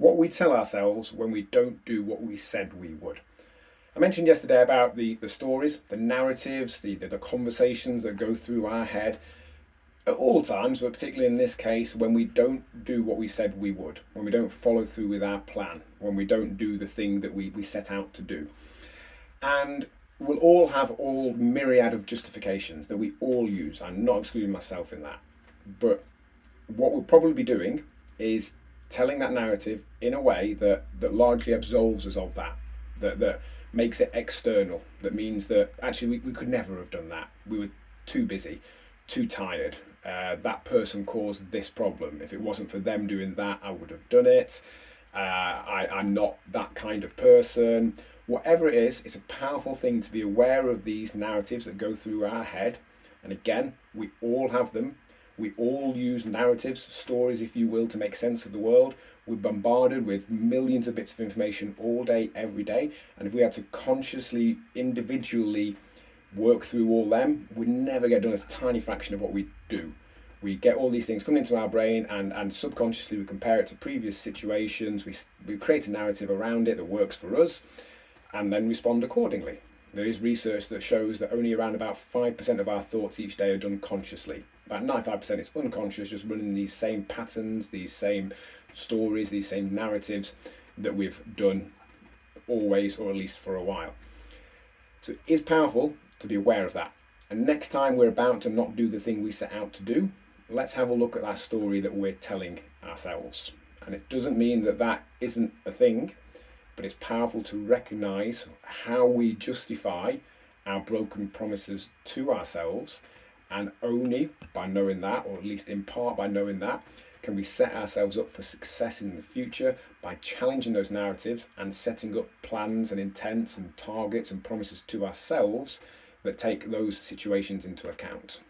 what we tell ourselves when we don't do what we said we would. I mentioned yesterday about the stories, the narratives, the conversations that go through our head at all times, but particularly in this case, when we don't do what we said we would, when we don't follow through with our plan, when we don't do the thing that we set out to do. And we'll all have all myriad of justifications that we all use. I'm not excluding myself in that. But what we'll probably be doing is telling that narrative in a way that largely absolves us of that makes it external, that means that actually we could never have done that. We were too busy, too tired. That person caused this problem. If it wasn't for them doing that, I would have done it. I'm not that kind of person. Whatever it is, it's a powerful thing to be aware of these narratives that go through our head. And again, we all have them. We all use narratives, stories, if you will, to make sense of the world. We're bombarded with millions of bits of information all day, every day. And if we had to consciously, individually work through all them, we'd never get done a tiny fraction of what we do. We get all these things coming into our brain, and subconsciously we compare it to previous situations. We create a narrative around it that works for us and then respond accordingly. There is research that shows that only around about 5% of our thoughts each day are done consciously. About 95% is unconscious, just running these same patterns, these same stories, these same narratives that we've done always, or at least for a while. So it is powerful to be aware of that. And next time we're about to not do the thing we set out to do, let's have a look at that story that we're telling ourselves. And it doesn't mean that that isn't a thing, but it's powerful to recognize how we justify our broken promises to ourselves. And only by knowing that, or at least in part by knowing that, can we set ourselves up for success in the future by challenging those narratives and setting up plans and intents and targets and promises to ourselves that take those situations into account.